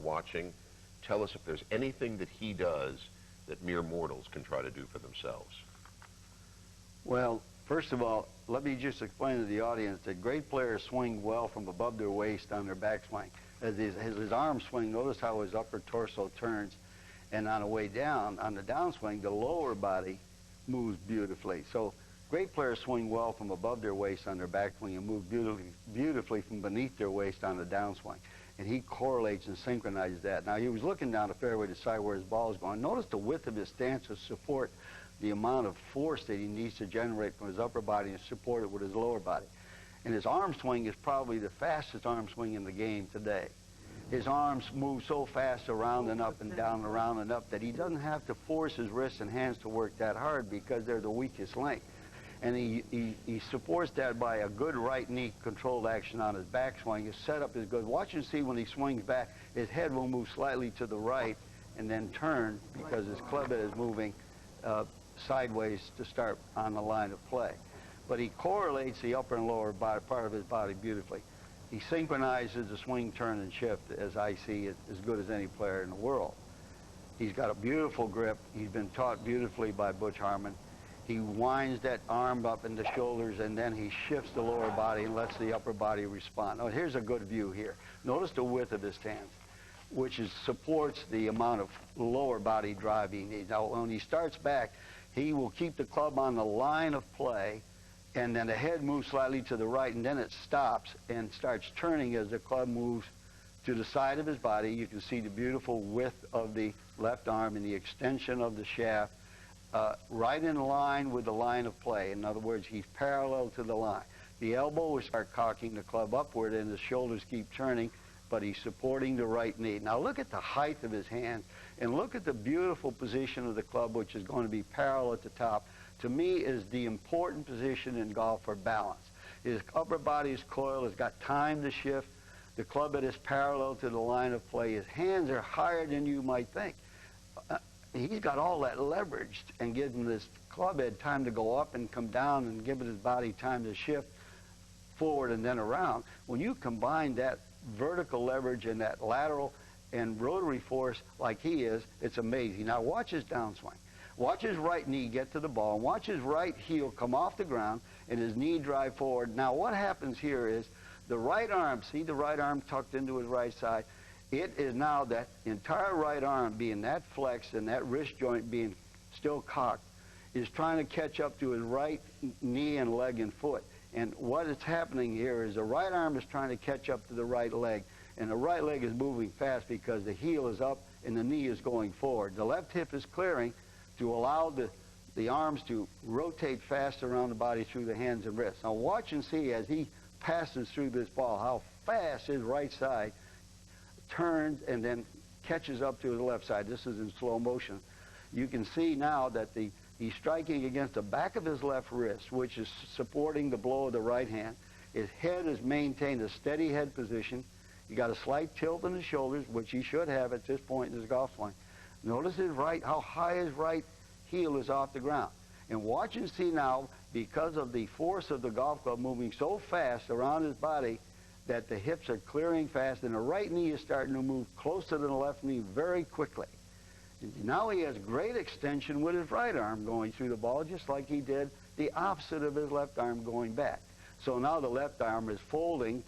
watching, tell us if there's anything that he does that mere mortals can try to do for themselves. Well, first of all, let me just explain to the audience that great players swing well from above their waist on their backswing. As his arms swing, notice how his upper torso turns, and on the way down, on the downswing, the lower body moves beautifully. So great players swing well from above their waist on their backswing and move beautifully from beneath their waist on the downswing. And he correlates and synchronizes that. Now, he was looking down the fairway to decide where his ball is going. Notice the width of his stance to support the amount of force that he needs to generate from his upper body and support it with his lower body. And his arm swing is probably the fastest arm swing in the game today. His arms move so fast around and up and down, around and up, that he doesn't have to force his wrists and hands to work that hard because they're the weakest link. And he supports that by a good right knee controlled action on his backswing. His setup is good. Watch and see when he swings back, his head will move slightly to the right and then turn because his club head is moving sideways to start on the line of play. But he correlates the upper and lower body, part of his body beautifully. He synchronizes the swing, turn, and shift, as I see it, as good as any player in the world. He's got a beautiful grip. He's been taught beautifully by Butch Harmon. He winds that arm up in the shoulders, and then he shifts the lower body and lets the upper body respond. Now, here's a good view here. Notice the width of his stance, which supports the amount of lower body drive he needs. Now, when he starts back, he will keep the club on the line of play, and then the head moves slightly to the right, and then it stops and starts turning as the club moves to the side of his body. You can see the beautiful width of the left arm and the extension of the shaft, right in line with the line of play. In other words, he's parallel to the line. The elbow will start cocking the club upward, and the shoulders keep turning, but he's supporting the right knee. Now look at the height of his hands, and look at the beautiful position of the club, which is going to be parallel at the top. To me, is the important position in golf for balance. His upper body is coiled, has got time to shift. The club head is parallel to the line of play. His hands are higher than you might think. He's got all that leverage and giving this club head time to go up and come down and giving his body time to shift forward and then around. When you combine that vertical leverage and that lateral and rotary force like he is, it's amazing. Now watch his downswing. Watch his right knee get to the ball, and watch his right heel come off the ground and his knee drive forward. Now what happens here is the right arm, see the right arm tucked into his right side? It is now that entire right arm being that flexed and that wrist joint being still cocked is trying to catch up to his right knee and leg and foot. And what is happening here is the right arm is trying to catch up to the right leg, and the right leg is moving fast because the heel is up and the knee is going forward. The left hip is clearing to allow the arms to rotate fast around the body through the hands and wrists. Now watch and see as he passes through this ball how fast his right side turns and then catches up to his left side. This is in slow motion. You can see now that he's striking against the back of his left wrist, which is supporting the blow of the right hand. His head is maintained a steady head position. You got a slight tilt in the shoulders, which he should have at this point in his golf swing. Notice how high his right heel is off the ground. And watch and see now, because of the force of the golf club moving so fast around his body, that the hips are clearing fast, and the right knee is starting to move closer to the left knee very quickly. Now he has great extension with his right arm going through the ball, just like he did the opposite of his left arm going back. So now the left arm is folding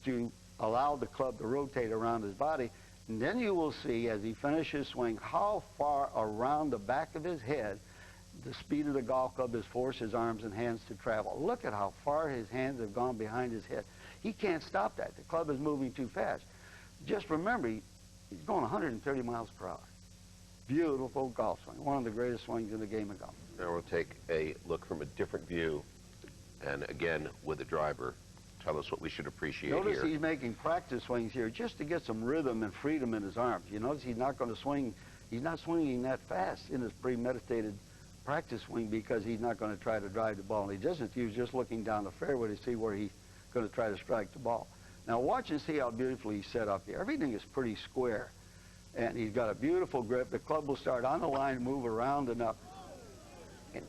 to allow the club to rotate around his body. And then you will see, as he finishes swing, how far around the back of his head the speed of the golf club has forced his arms and hands to travel. Look at how far his hands have gone behind his head. He can't stop that. The club is moving too fast. Just remember, he's going 130 miles per hour. Beautiful golf swing. One of the greatest swings in the game of golf. Now we'll take a look from a different view, and again with the driver. Tell us what we should appreciate here. Notice he's making practice swings here just to get some rhythm and freedom in his arms. You notice he's not going to swing. He's not swinging that fast in his premeditated practice swing because he's not going to try to drive the ball. He doesn't. He was just looking down the fairway to see where he's going to try to strike the ball. Now watch and see how beautifully he's set up here. Everything is pretty square, and he's got a beautiful grip. The club will start on the line and move around and up. And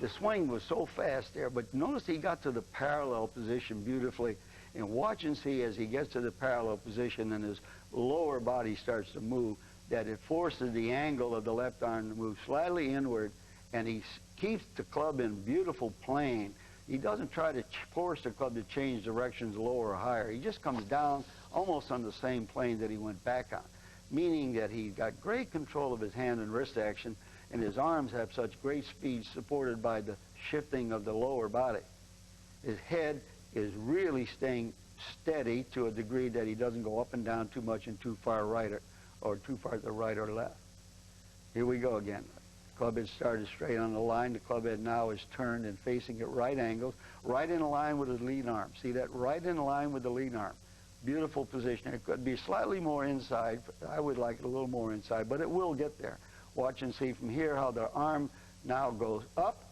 the swing was so fast there, but notice he got to the parallel position beautifully, And watch and see as he gets to the parallel position and his lower body starts to move, that it forces the angle of the left arm to move slightly inward, and he keeps the club in beautiful plane. He doesn't try to force the club to change directions lower or higher. He just comes down almost on the same plane that he went back on, meaning that he got great control of his hand and wrist action, and his arms have such great speed supported by the shifting of the lower body. His head is really staying steady to a degree that he doesn't go up and down too much and too far right or too far to the right or left. Here we go again. Club head started straight on the line. The club head now is turned and facing at right angles, right in line with the lead arm. See that? Right in line with the lead arm. Beautiful position. It could be slightly more inside. I would like it a little more inside, but it will get there. Watch and see from here how the arm now goes up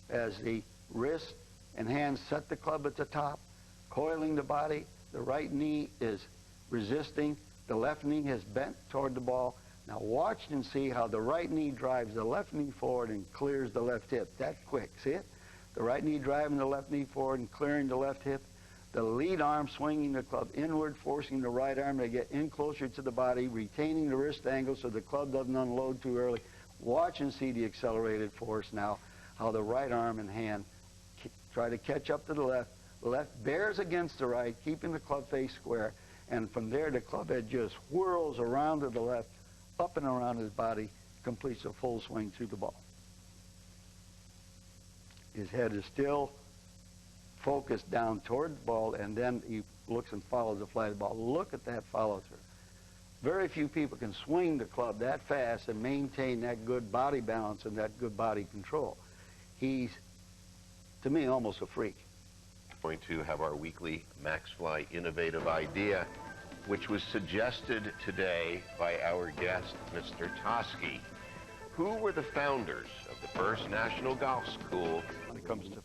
as the wrist and hand set the club at the top, coiling the body. The right knee is resisting. The left knee has bent toward the ball. Now watch and see how the right knee drives the left knee forward and clears the left hip. That quick, see it? The right knee driving the left knee forward and clearing the left hip. The lead arm swinging the club inward, forcing the right arm to get in closer to the body, retaining the wrist angle so the club doesn't unload too early. Watch and see the accelerated force now, how the right arm and hand try to catch up to the left. The left bears against the right, keeping the club face square, and from there the club head just whirls around to the left, up and around his body, completes a full swing through the ball. His head is still focused down toward the ball, and then he looks and follows the flight of the ball. Look at that follow-through. Very few people can swing the club that fast and maintain that good body balance and that good body control. He's, to me, almost a freak. Going to have our weekly MaxFly innovative idea, which was suggested today by our guest, Mr. Toski. Who were the founders of the first National Golf School When it comes to